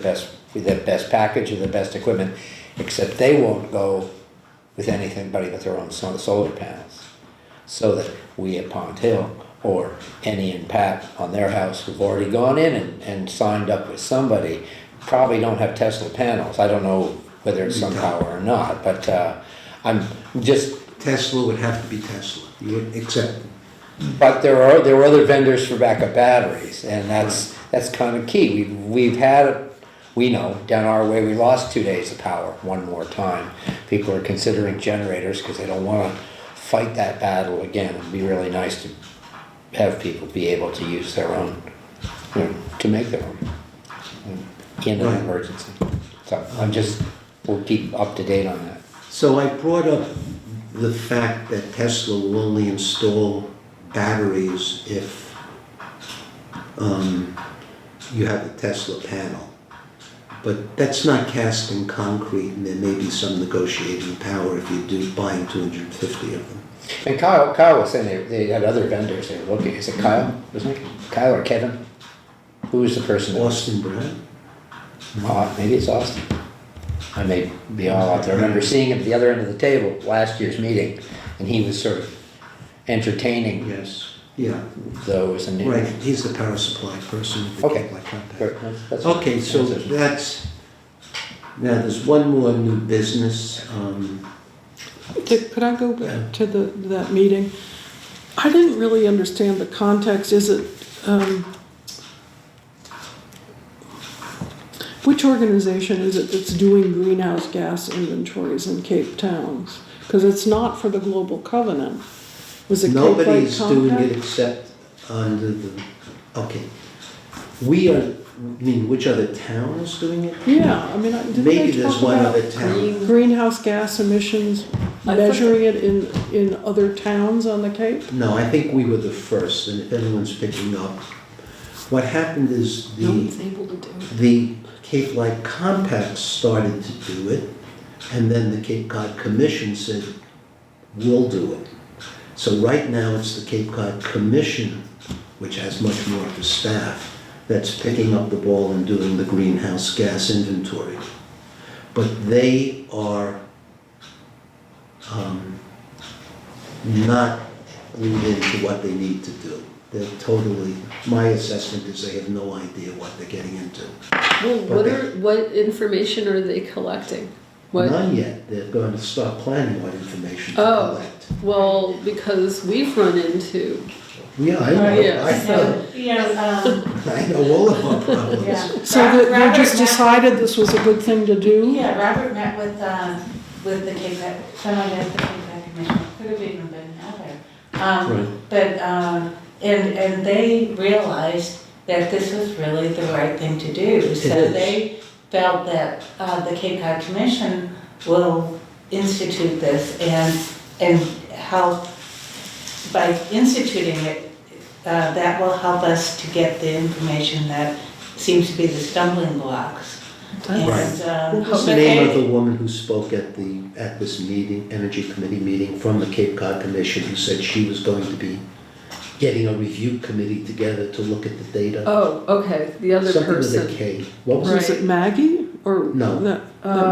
best package or the best equipment, except they won't go with anything but their own solar panels. So that we at Pond Hill, or Annie and Pat on their house who've already gone in and signed up with somebody, probably don't have Tesla panels. I don't know whether it's SunPower or not, but I'm just, Tesla would have to be Tesla. You would accept. but there were other vendors for backup batteries, and that's kind of key. We've had, we know, down our way, we lost 2 days of power one more time. People are considering generators because they don't want to fight that battle again. It'd be really nice to have people be able to use their own, you know, to make their own in an Right. emergency. So we'll keep up to date on that. So I brought up the fact that Tesla will only install batteries if you have a Tesla panel. But that's not cast in concrete, and there may be some negotiating power if you do buying 250 of them. And Kyle was saying they had other vendors they were looking. Is it Kyle? Wasn't it Kyle or Kevin? Who was the person? that- Austin Brad? Maybe it's Austin. I may be all out there. I remember seeing him at the other end of the table last year's meeting, and he was sort of entertaining Yes. Yeah, those. And right. He's the power supply person. at the Okay. Cape Light Compact. Good. That's- Okay, so that's- now there's one more new business. Could I go back to that meeting? I didn't really understand the context. Is it, which organization is it that's doing greenhouse gas inventories in Cape Towns? Because it's not for the Global Covenant. Was it Cape Light Nobody's doing Compact? it except under the, okay. We are, I mean, which other town is doing it? Yeah, I mean, didn't Maybe they there's talk one about other town. greenhouse gas emissions, I measuring it in other towns on the Cape? No, I think we were the first, and if anyone's picking up, what happened is No one's able to do it. the Cape Light Compact started to do it, and then the Cape Cod Commission said, we'll do it. So right now, it's the Cape Cod Commission, which has much more of the staff, that's picking up the ball and doing the greenhouse gas inventory. But they are not glued into what they need to do. They're totally, my assessment is they have no idea what they're getting into. Well, what information are they collecting? What? None yet, they're going to start planning what information to Oh. collect. Well, because we've run into, Yeah, I know, Yes. I know, I know all of our problems. Yeah. So they Robert just met- decided this was a good thing to do? Yeah, Robert met with the Cape Cod, someone at the Cape Cod Commission, could have even been Heather. Right. But, and they realized that this was really the right thing to do. So is. they felt that the Cape Cod Commission will institute this and help, by instituting it, that will help us to get the information that seems to be the stumbling blocks. Right. And, What was the but name of they- the woman who spoke at this meeting, Energy Committee meeting from the Cape Cod Commission, who said she was going to be getting a review committee together to look at the data? oh, okay, the other Something with a person. K. What was it? Was it Maggie or? No. That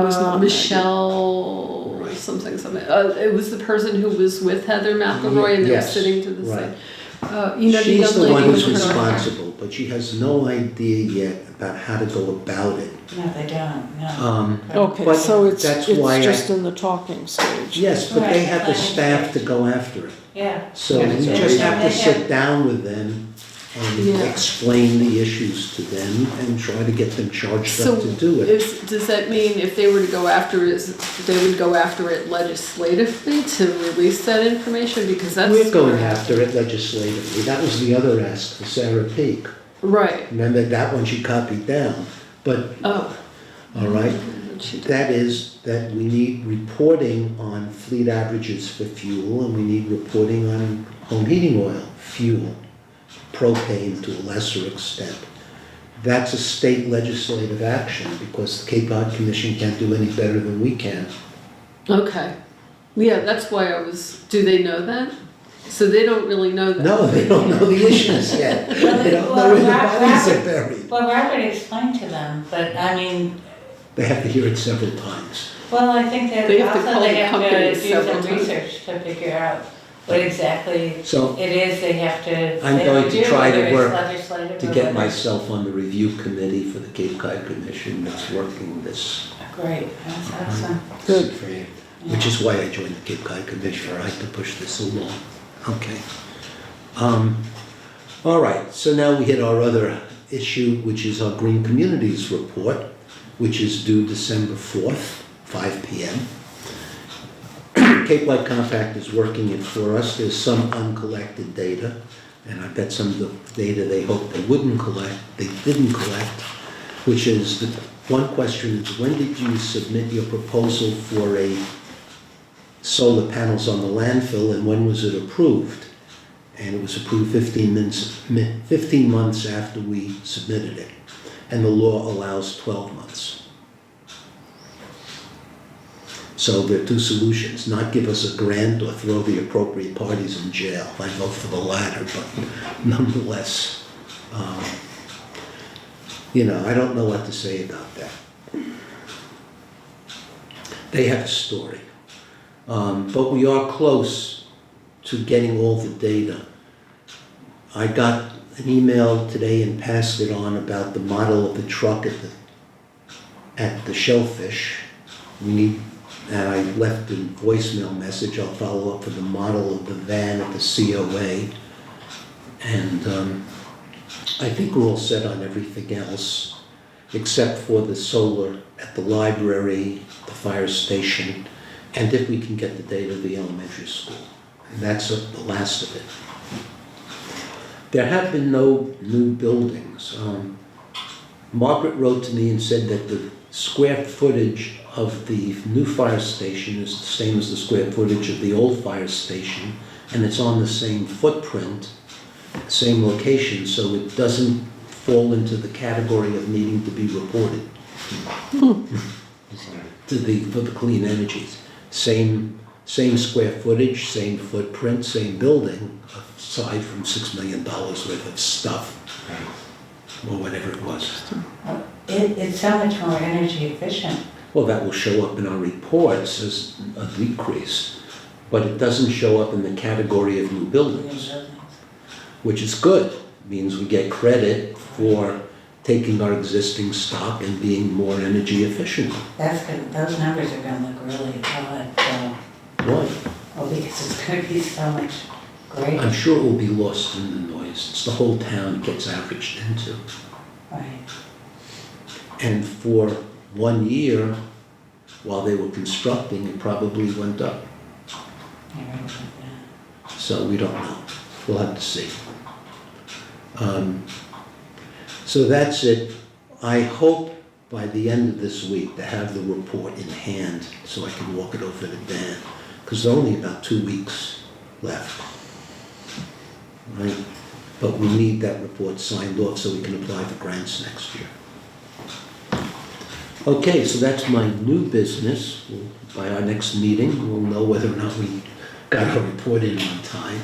was not Maggie. Michelle, Right. something. It was the person who was with Heather McElroy and they were Yes, sitting to the right. side. You know, the She's young the lady one who's with her hair. responsible, but she has no idea yet about how to go about it. No, they don't, no. Okay, But so it's that's why I- just in the talking stage. Yes, but they Right, have the planning staff to stage. go after it. Yeah. So And we it's just already- have to They sit have- down with them and Yeah. explain the issues to them and try to get them charged So up to do it. does that mean if they were to go after it, they would go after it legislatively to release that information? Because that's. We're going after it legislatively. That was the other ask for Sarah Peak. Right, Remember that one she copied down? But, oh. all right, She did. that is that we need reporting on fleet averages for fuel and we need reporting on home heating oil, fuel, propane to a lesser extent. That's a state legislative action because the Cape Cod Commission can't do any better than we can. Okay, yeah, that's why do they know that? So they don't really know that? No, they don't know the issues yet. They don't know where the bodies are buried. Well, Robert explained to them, but I mean, They have to hear it several times. well, I think that They have to also call they the have to company do several some times. research to figure out what exactly So it is they have to. I'm they going have to do, try to whether it's work legislative to or get whether- myself on the review committee for the Cape Cod Commission that's working this, Great, that's awesome. Good. For you. which is why I joined the Cape Cod Commission. I have to push this along. Okay. All right, so now we hit our other issue, which is our Green Communities Report, which is due December 4th, 5 p.m. Cape Light Compact is working it for us. There's some uncollected data, and I bet some of the data they hoped they wouldn't collect, they didn't collect, which is, the one question is, when did you submit your proposal for a solar panels on the landfill, and when was it approved? And it was approved 15 months after we submitted it, and the law allows 12 months. So there are two solutions: not give us a grant or throw the appropriate parties in jail. I vote for the latter, but nonetheless, I don't know what to say about that. They have a story, but we are close to getting all the data. I got an email today and passed it on about the model of the truck at the Shellfish. And I left a voicemail message. I'll follow up for the model of the van at the COA. And I think we're all set on everything else, except for the solar at the library, the fire station, and if we can get the data of the elementary school. And that's the last of it. There have been no new buildings. Margaret wrote to me and said that the square footage of the new fire station is the same as the square footage of the old fire station, and it's on the same footprint, same location, so it doesn't fall into the category of needing to be reported for the clean energies. Same square footage, same footprint, same building, aside from $6 million worth of stuff, or whatever it was. It's so much more energy efficient. Well, that will show up in our reports as a decrease, but it doesn't show up in the category of new buildings. which is good. Means we get credit for taking our existing stock and being more energy efficient. That's good, those numbers are gonna look really good, Why? well, because it's gonna be so much I'm greater. sure it will be lost in the noise. It's the whole town it gets averaged into. Right, And for 1 year, while they were constructing, it probably went up. I read about that. So we don't know. We'll have to see. So that's it. I hope by the end of this week to have the report in hand so I can walk it over to Dan. Because there's only about 2 weeks left. Right? But we need that report signed off so we can apply for grants next year. Okay, so that's my new business. By our next meeting, we'll know whether or not we got our report in on time.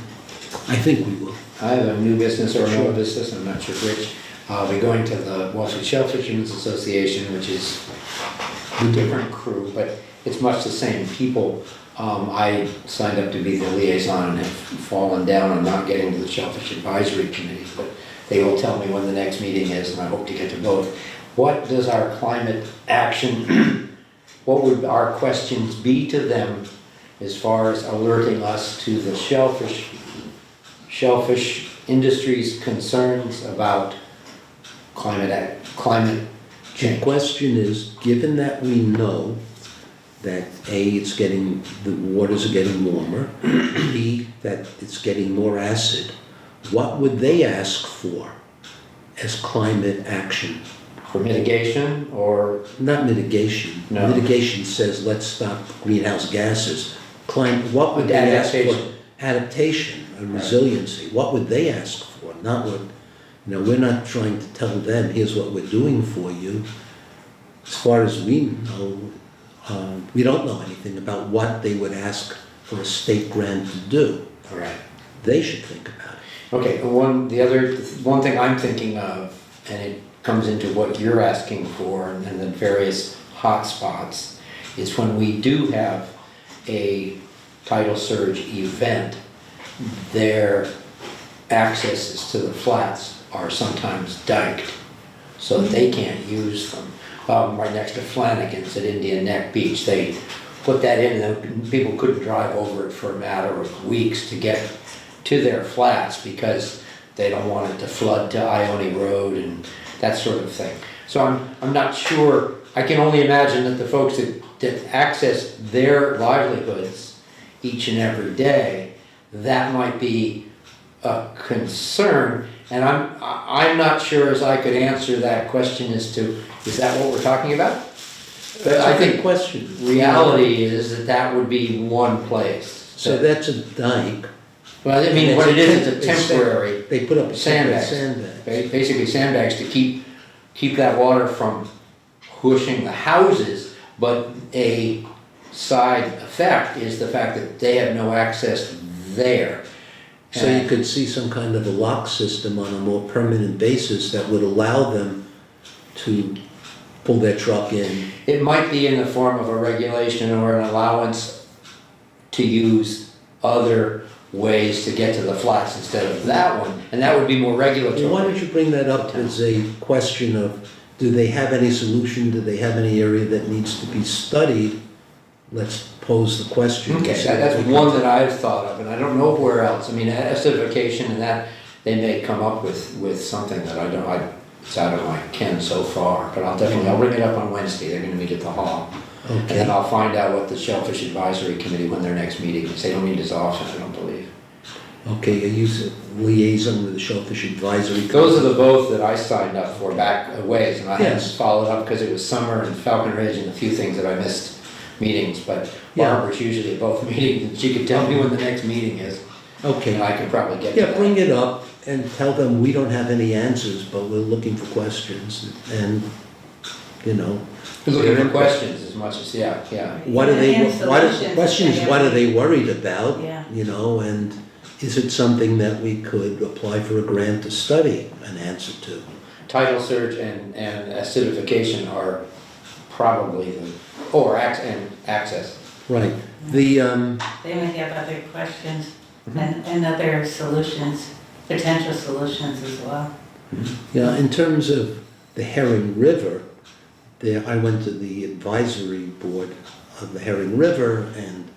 I think we will. I have a new business or an Sure. old business, I'm not sure which. I'll be going to the Wall Street Shellfishermen's Association, which is a different crew, but it's much the same people. I signed up to be the liaison and have fallen down on not getting to the Shellfish Advisory Committee, but they will tell me when the next meeting is, and I hope to get to both. What does our climate action, what would our questions be to them as far as alerting us to the shellfish industry's concerns about climate The change? question is, given that we know that A, the waters are getting warmer, B, that it's getting more acid, what would they ask for as climate action? For mitigation or, Not mitigation. No. Mitigation says, let's stop greenhouse gases. What would they ask for? Adaptation. Adaptation, and Right. resiliency. What would they ask for? Not what, we're not trying to tell them, here's what we're doing for you. As far as we know, we don't know anything about what they would ask for a state grant to do. all right. They should think about it. Okay, one thing I'm thinking of, and it comes into what you're asking for and the various hot spots, is when we do have a tidal surge event, their accesses to the flats are sometimes diked, so that they can't use them. Right next to Flanagan's at Indian Neck Beach, they put that in, and then people couldn't drive over it for a matter of weeks to get to their flats because they don't want it to flood to Ione Road and that sort of thing. So I'm not sure, I can only imagine that the folks that access their livelihoods each and every day, that might be a concern. And I'm not sure as I could answer that question as to, is that what we're talking about? But That's I a good think question. reality is that would be one place. So that's a dike. Well, I mean, what it is a temporary, They put up a temporary Sandbags. sandbag. basically sandbags to keep that water from pushing the houses, but a side effect is the fact that they have no access there. So you could see some kind of a lock system on a more permanent basis that would allow them to pull their truck in. It might be in the form of a regulation or an allowance to use other ways to get to the flats instead of that one, and that would be more regulatory. Well, why don't you bring that up as a question of, do they have any solution, do they have any area that needs to be studied? Let's pose the question. Okay, that's one that I've thought of, and I don't know where else. I mean, acidification and that, they may come up with something that it's out of my ken so far, but I'll bring it up on Wednesday. They're gonna meet at the hall. And then Okay, I'll find out what the Shellfish Advisory Committee, when their next meeting is. They don't meet as often, I don't believe. okay, you use liaison with the Shellfish Advisory. Those are the both that I signed up for back a ways, and I haven't Yes. followed up because it was summer and Falcon Ridge and a few things that I missed meetings, but Yeah. Barbara's usually at both meetings, and she could tell me when the next meeting is, Okay, and I could probably get to yeah, that. bring it up and tell them we don't have any answers, but we're looking for questions and, Looking for questions as much as, yeah. what are they, And what, the solutions question is, that what are they they worried about? Yeah. And is it something that we could apply for a grant to study an answer to? Tidal surge and acidification are probably and access. Right, the, They may have other questions and other solutions potential solutions as well. Yeah, in terms of the Herring River, there, I went to the advisory board of the Herring River, and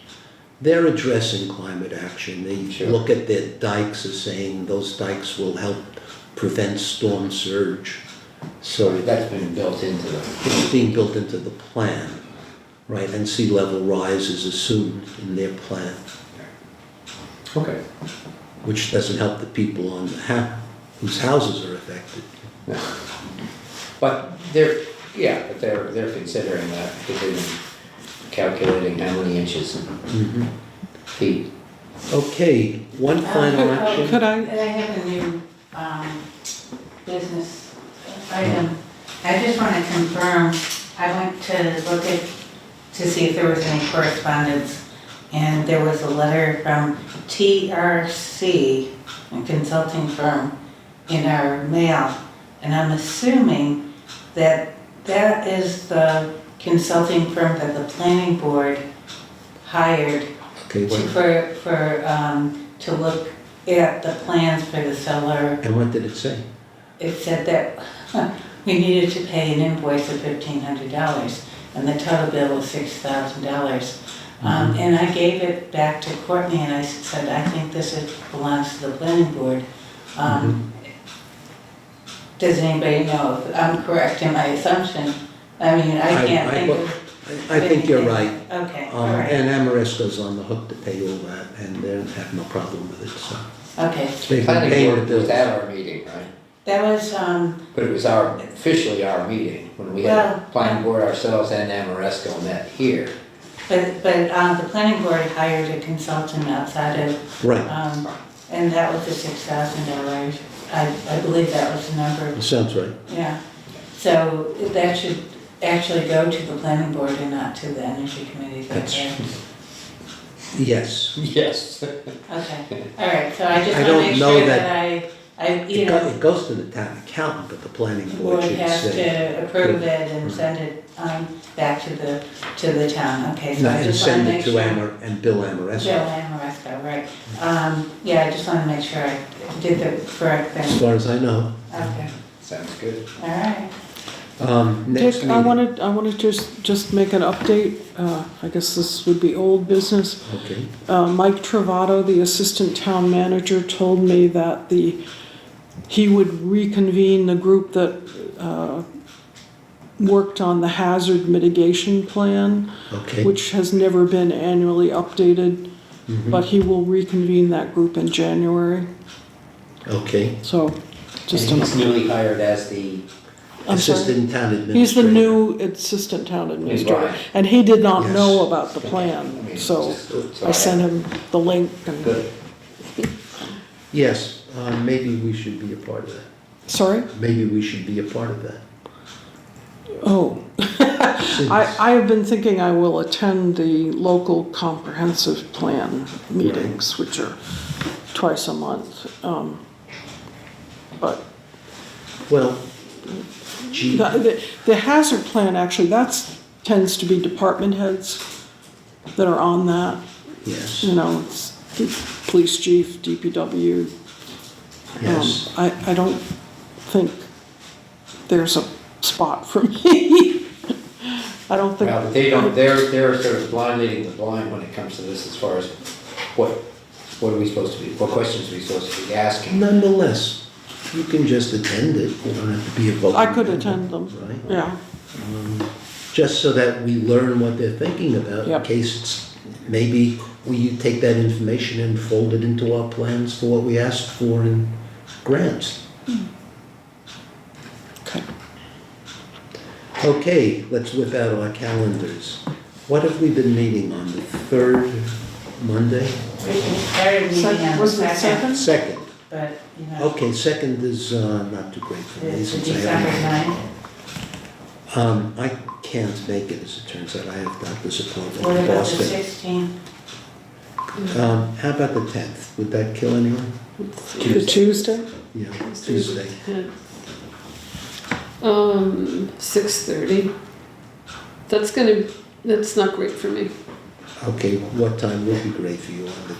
they're addressing climate action. They Sure. look at their dikes as saying those dikes will help prevent storm surge. So That's been built into the, it's being built into the plan, right? And sea level rise is assumed in their plan, okay. which doesn't help the people on the whose houses are affected. No. But they're considering that, because they've been calculating how many inches and feet. Okay, one final action. Could I, And I have a new business item. I just want to confirm, I went to look at, to see if there was any correspondence, and there was a letter from TRC, a consulting firm, in our mail. And I'm assuming that that is the consulting firm that the planning board hired Okay, to look at the plans for the solar. and what did it say? It said that we needed to pay an invoice of $1,500, and the total bill was $6,000. And I gave it back to Courtney, and I said, I think belongs to the planning board. Does anybody know if I'm correct in my assumption? I mean, I can't think of. I think you're right. Okay, all right, And Amoresco's on the hook to pay all that, and they have no problem with it, so. okay. They've been paying Planning the board was bills. at our meeting, right? That was, But it was officially our meeting, when we Well, had planning board ourselves and Amoresco met here. but the planning board hired a consultant outside of, Right, and that was the $6,000. I believe that was the number, sounds right. yeah. So that should actually go to the planning board and not to the energy committee. is that That's- correct? Yes. Yes. Okay, all right, so I just I want to don't make know sure that- that you It know, it goes to the town accountant, but the planning the board board should has say. to approve it and send it back to the town, okay? So No, I and just want to send it make to sure. and Bill Amoresco. Bill Amoresco, right. Yeah, I just want to make sure I did the correct As thing. far as I know. Okay, Sounds good. all right. Next Dick, I meeting. wanted to just make an update. I guess this would be old business. Okay, Mike Travato, the assistant town manager, told me that he would reconvene the group that worked on the hazard mitigation plan, okay. which has never been annually updated, Mhm. but he will reconvene that group in January. Okay. So, just And an he's newly hired as the, I'm sorry. Assistant town administrator. He's the new assistant town administrator, Right. and he did not Yes. know about the I plan, mean, so just- I sent him the link and, Good. Yes, maybe we should be a part of that. sorry? Maybe we should be a part of that. Oh, Since- I have been thinking I will attend the local comprehensive plan meetings, which are twice a month. But Well, gee, the hazard plan, actually, tends to be department heads that are on that. yes, You know, it's the police chief, DPW. yes. I don't think there's a spot for me. I don't think. Well, but they don't, they're sort of blind leading the blind when it comes to this, as far as what are we supposed to be, what questions are we supposed to be asking? Nonetheless, you can just attend it. You don't have to be a voting I could member, attend them, Right? yeah. Just so that we learn what they're thinking about, in Yep. case it's, maybe we take that information and fold it into our plans for what we asked for in grants. Okay. Okay, let's whip out our calendars. What have we been meeting on, the third Monday? We started meeting on the Was it second, second? Second. but, you know, Okay, second is not too great for me it's since I December have. 9th. I can't make it, as it turns out. I have doctor's appointment What in about the Boston. 16th? How about the 10th? Would that kill anyone? The Tuesday? Yeah, Tuesday. 6:30. That's not great for me. Okay, what time would be great for you on the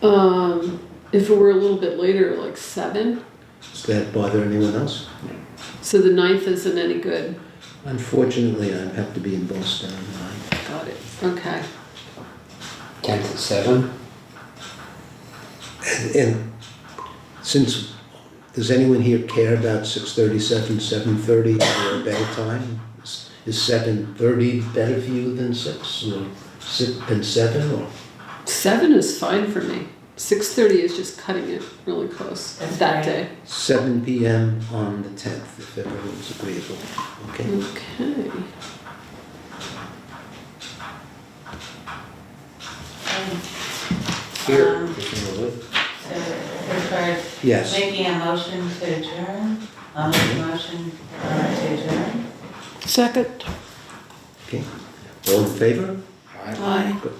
10th? If it were a little bit later, like 7, Does that bother anyone else? so the 9th isn't any good. Unfortunately, I have to be in Boston on 9. Got it, okay. 10th at 7? And since, does anyone here care about 6:37, 7:30 or a better time? Is 7:30 better for you than 6 or than 7 or? 7 is fine for me. 6:30 is just cutting it really close That's that fine. day. 7 PM on the 10th, if everyone's agreeable. Okay. Okay. Here, Um, Commissioner Wood. So as far as Yes. making a motion to adjourn, I'll make a motion to adjourn. Second? Okay. All in favor? Aye. Aye. Good.